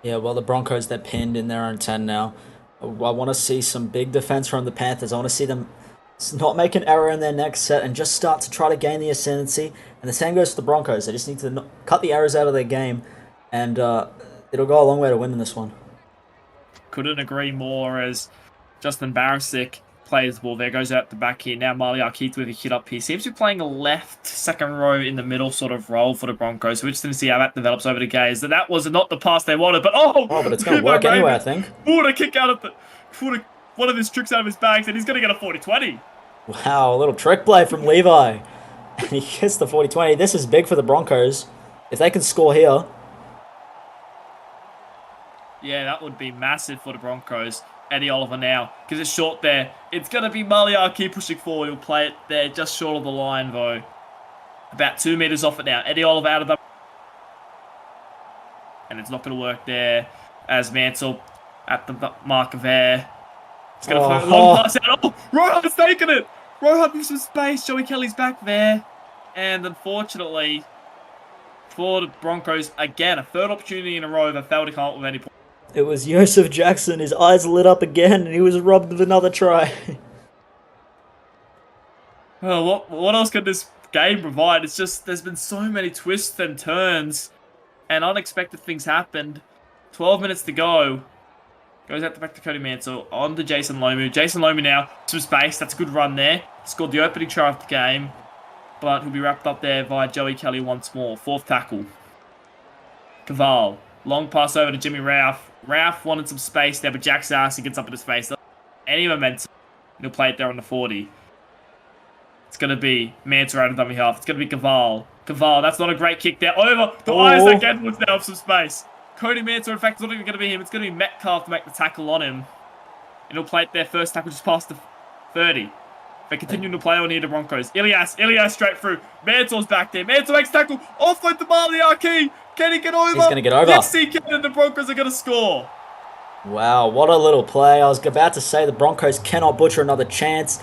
Yeah, well, the Broncos, they're pinned in their own 10 now. I want to see some big defense from the Panthers. I want to see them not make an error in their next set and just start to try to gain the ascendancy. And the same goes for the Broncos. They just need to cut the errors out of their game, and it'll go a long way to winning this one. Couldn't agree more as Justin Barisic plays the ball there, goes out the back here. Now Maliar Keith with a hit up here. Seems to be playing a left second row in the middle sort of role for the Broncos. So we're just going to see how that develops over the Gaze. That was not the pass they wanted, but but it's going to work anyway, I think. Pulled a kick out of one of his tricks out of his bags, and he's going to get a 40-20. Wow, a little trick play from Levi. And he gets the 40-20. This is big for the Broncos. If they can score here. Yeah, that would be massive for the Broncos. Eddie Oliver now, because it's short there. It's going to be Maliaki pushing forward. He'll play it there just short of the line, though. About 2 meters off it now. Eddie Oliver out of the... And it's not going to work there as Mansell at the marker there. It's going to play a long pass out. Oh, Rohan's taking it. Rohan with some space. Joey Kelly's back there. And unfortunately, for the Broncos, again, a third opportunity in a row that failed to come up with any points. It was Joseph Jackson. His eyes lit up again, and he was robbed of another try. Well, what else could this game provide? It's just there's been so many twists and turns, and unexpected things happened. 12 minutes to go. Goes out the back to Cody Mansell. On to Jason Lomu. Jason Lomu now. Some space. That's a good run there. Scored the opening try of the game, but he'll be wrapped up there by Joey Kelly once more. Fourth tackle. Caval. Long pass over to Jimmy Ralph. Ralph wanted some space there, but Jack Sarsi gets up in his face. Any momentum, he'll play it there on the 40. It's going to be Mansell out of dummy half. It's going to be Caval. Caval, that's not a great kick there. Over to Isaac Edwards now with some space. Cody Mansell, in fact, it's not even going to be him. It's going to be Metcalf to make the tackle on him. And he'll play it there. First tackle just past the 30. They're continuing to play on here, the Broncos. Ilias straight through. Mansell's back there. Mansell makes tackle. Offload to Maliaki. Can he get over? He's going to get over. Yes, he can, and the Broncos are going to score. Wow, what a little play. I was about to say the Broncos cannot butcher another chance.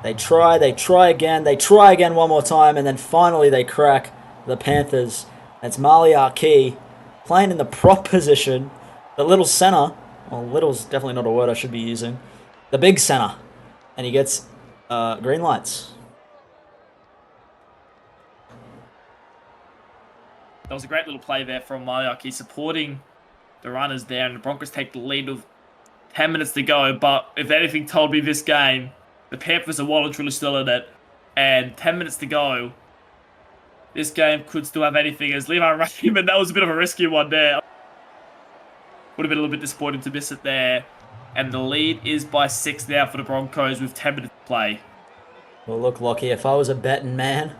They try again one more time, and then finally they crack the Panthers. It's Maliaki playing in the prop position. The little center. Well, little's definitely not a word I should be using. The big center. And he gets green lights. That was a great little play there from Maliaki, supporting the runners there, and the Broncos take the lead with 10 minutes to go. But if anything told me this game, the Panthers are well and truly still in it, and 10 minutes to go, this game could still have anything. As Levi Raymond, that was a bit of a risky one there. Would have been a little bit disappointing to miss it there. And the lead is by 6 now for the Broncos with 10 minutes to play. Well, look, Lockie, if I was a betting man,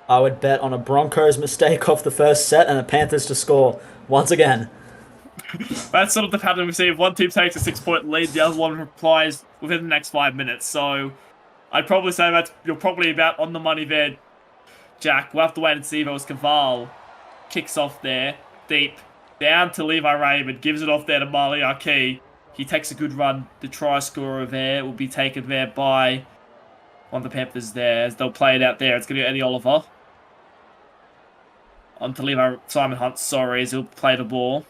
I would bet on a Broncos mistake off the first set and the Panthers to score once again. That's sort of the pattern we see. If one team takes a 6-point lead, the other one replies within the next 5 minutes. So I'd probably say that you're probably about on the money there, Jack. We'll have to wait and see if it was Caval. Kicks off there, deep, down to Levi Raymond, gives it off there to Maliaki. He takes a good run. The try scorer there will be taken there by one of the Panthers there as they'll play it out there. It's going to be Eddie Oliver. On to Simon Hunt, sorry, as he'll play the ball.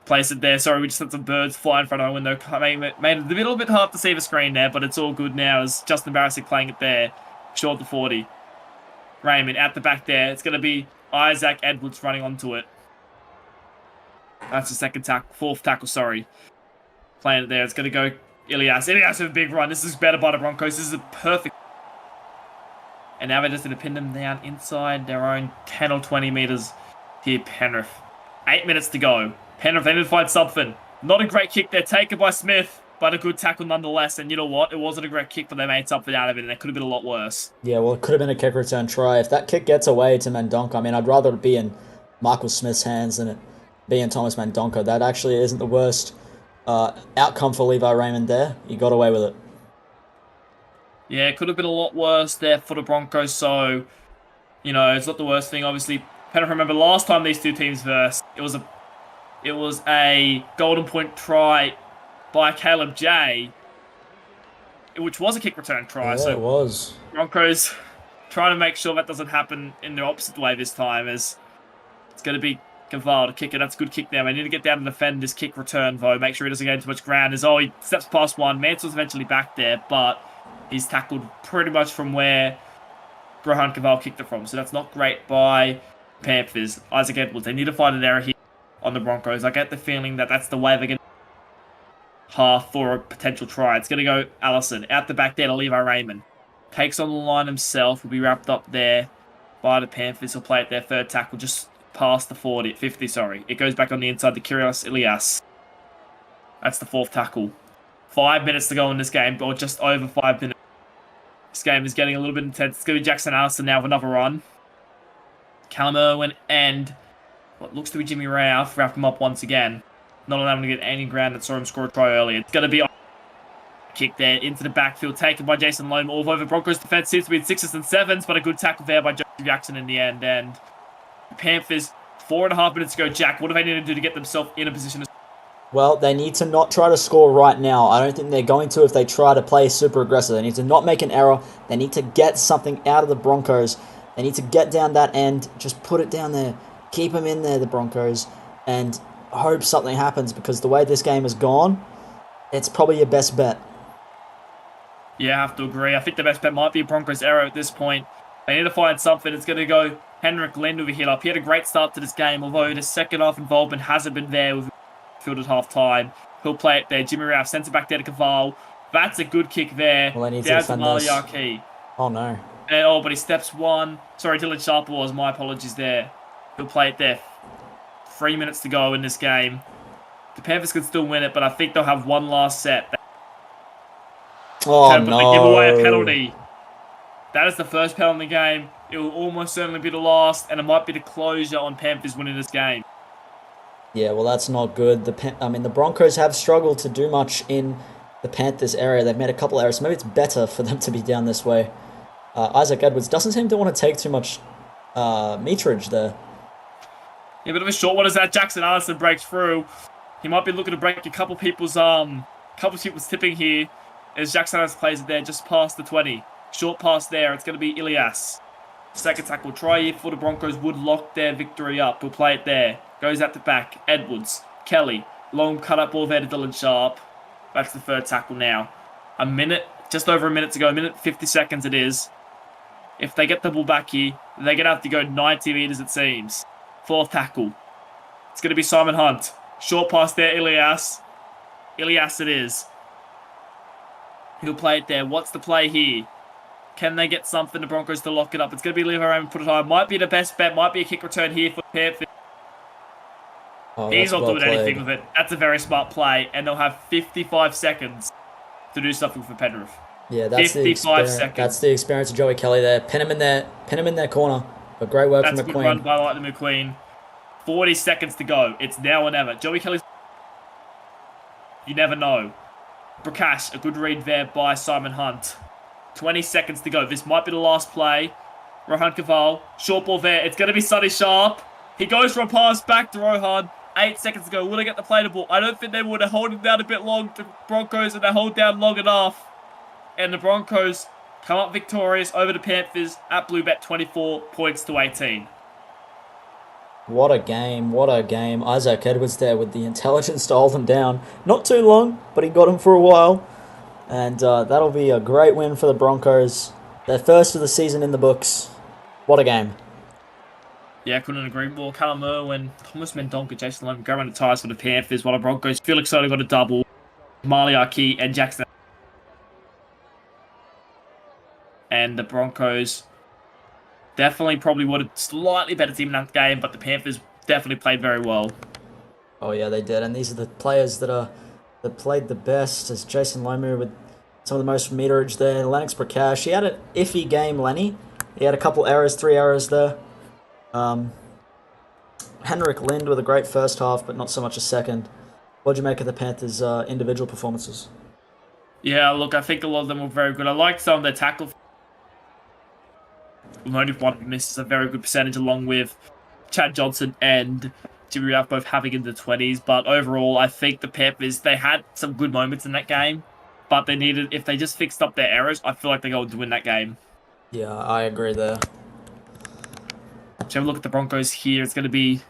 Place it there. Sorry, we just had some birds fly in front of our window. Made it a little bit hard to see the screen there, but it's all good now as Justin Barisic playing it there. Short to 40. Raymond at the back there. It's going to be Isaac Edwards running onto it. That's the fourth tackle, sorry. Playing it there. It's going to go Ilias. Ilias with a big run. This is better by the Broncos. This is a perfect. And now they're just going to pin them down inside their own 10 or 20 metres here, Penrith. 8 minutes to go. Penrith, they need to find something. Not a great kick there, taken by Smith, but a good tackle nonetheless. And you know what? It wasn't a great kick, but they made something out of it, and it could have been a lot worse. Yeah, well, it could have been a kick return try. If that kick gets away to Mendonca, I mean, I'd rather it be in Michael Smith's hands than it be in Thomas Mendonca. That actually isn't the worst outcome for Levi Raymond there. He got away with it. Yeah, it could have been a lot worse there for the Broncos, so, you know, it's not the worst thing. Obviously, Penrith, remember last time these two teams versed, it was a golden point try by Caleb J, which was a kick return try. Yeah, so it was. Broncos trying to make sure that doesn't happen in the opposite way this time, as it's going to be Caval to kick it. That's a good kick there. They need to get down and defend this kick return, though. Make sure he doesn't gain too much ground. He steps past one. Mansell's eventually back there, but he's tackled pretty much from where Brohan Caval kicked it from. So that's not great by Panthers. Isaac Edwards, they need to find an error here on the Broncos. I get the feeling that that's the way they're going to... half for a potential try. It's going to go Allison out the back there to Levi Raymond. Takes on the line himself. Will be wrapped up there by the Panthers. He'll play at their third tackle just past the 50, sorry. It goes back on the inside to Kyrios Ilias. That's the fourth tackle. 5 minutes to go in this game, or just over 5 minutes. This game is getting a little bit intense. It's going to be Jackson Allison now with another run. Callum Irwin and what looks to be Jimmy Ralph wrap him up once again. Not allowing him to get any ground that saw him score a try earlier. It's going to be a kick there into the backfield, taken by Jason Loam. All over Broncos defense seems to be in 6s and 7s, but a good tackle there by Joseph Jackson in the end. And the Panthers, 4.5 minutes to go. Jack, what do they need to do to get themselves in a position to... Well, they need to not try to score right now. I don't think they're going to if they try to play super aggressive. They need to not make an error. They need to get something out of the Broncos. They need to get down that end, just put it down there, keep them in there, the Broncos, and hope something happens, because the way this game has gone, it's probably your best bet. Yeah, I have to agree. I think the best bet might be a Broncos error at this point. They need to find something. It's going to go Henrik Lind with a hit up. He had a great start to this game, although his second half involvement hasn't been there with field at half time. He'll play it there. Jimmy Ralph sends it back there to Caval. That's a good kick there. Well, they need to down defend to this. Maliaki. Oh, no. And, but he steps one. Sorry, Dylan Sharp was. My apologies there. He'll play it there. 3 minutes to go in this game. The Panthers can still win it, but I think they'll have one last set. Oh, But no. they give away a penalty. That is the first penalty in the game. It will almost certainly be the last, and it might be the closure on Panthers winning this game. Yeah, well, that's not good. The Broncos have struggled to do much in the Panthers area. They've made a couple errors. Maybe it's better for them to be down this way. Isaac Edwards doesn't seem to want to take too much meterage there. Yeah, bit of a short one as that Jackson Allison breaks through. He might be looking to break a couple people's tipping here as Jackson Allison plays it there just past the 20. Short pass there. It's going to be Ilias. Second tackle try here for the Broncos would lock their victory up. He'll play it there. Goes at the back. Edwards. Kelly. Long cut up ball there to Dylan Sharp. That's the third tackle now. Just over a minute to go. 1:50 seconds it is. If they get the ball back here, they're going to have to go 90 meters it seems. Fourth tackle. It's going to be Simon Hunt. Short pass there, Ilias. Ilias it is. He'll play it there. What's the play here? Can they get something, the Broncos, to lock it up? It's going to be Levi Raymond put it high. Might be the best bet. Might be a kick return here for Panthers. Oh, He's not well doing played. anything with it. That's a very smart play. And they'll have 55 seconds to do something for Penrith. Yeah, that's 55 seconds. That's the experience of Joey Kelly there. Pin him in their corner. But great work That's from a good McQueen. run by Lightning McQueen. 40 seconds to go. It's now or never. Joey Kelly's... You never know. Prakash, a good read there by Simon Hunt. 20 seconds to go. This might be the last play. Rohan Caval. Short ball there. It's going to be Sonny Sharp. He goes for a pass back to Rohan. 8 seconds to go. Will they get the play the ball? I don't think they would. They're holding down a bit long. The Broncos, and they hold down long enough. And the Broncos come up victorious over the Panthers at Bluebet 24 points to 18. What a game. What a game. Isaac Edwards there with the intelligence to hold them down. Not too long, but he got them for a while. And that'll be a great win for the Broncos. Their first of the season in the books. What a game. Yeah, I couldn't agree more. Callum Irwin, Thomas Mendonca, Jason Logan go around the ties for the Panthers, while the Broncos, Felix Soto got a double. Maliaki and Jackson. And the Broncos definitely probably would have slightly better team in that game, but the Panthers definitely played very well. Oh, yeah, they did. And these are the players that played the best, as Jason Lomu with some of the most meterage there. Lennox Prakash, he had an iffy game, Lenny. He had a couple errors, 3 errors there. Henrik Lind with a great first half, but not so much a second. What did you make of the Panthers' individual performances? Yeah, look, I think a lot of them were very good. I liked some of their tackle. Only one misses a very good percentage, along with Chad Johnson and Jimmy Ralph both having in the 20s. But overall, I think the Panthers, they had some good moments in that game, but they needed, if they just fixed up their errors, I feel like they're going to win that game. Yeah, I agree there. So have a look at the Broncos here. It's going to be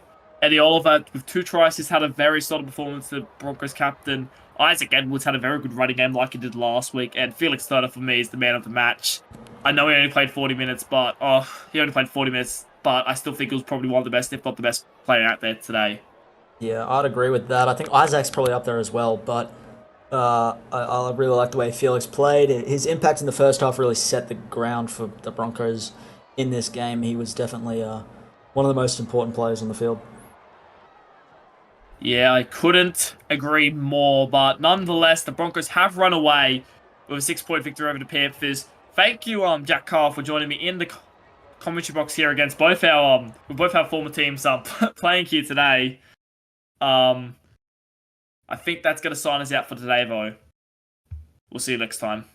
Eddie Oliver with 2 tries. He's had a very solid performance. The Broncos captain Isaac Edwards had a very good running game like he did last week. And Felix Turner, for me, is the man of the match. I know he only played 40 minutes, but I still think he was probably one of the best, if not the best player out there today. Yeah, I'd agree with that. I think Isaac's probably up there as well, but I really like the way Felix played. His impact in the first half really set the ground for the Broncos in this game. He was definitely one of the most important players on the field. Yeah, I couldn't agree more, but nonetheless, the Broncos have run away with a 6-point victory over the Panthers. Thank you, Jack Carr, for joining me in the commentary box here against both our former teams playing here today. I think that's gonna sign us out for today, though. We'll see you next time.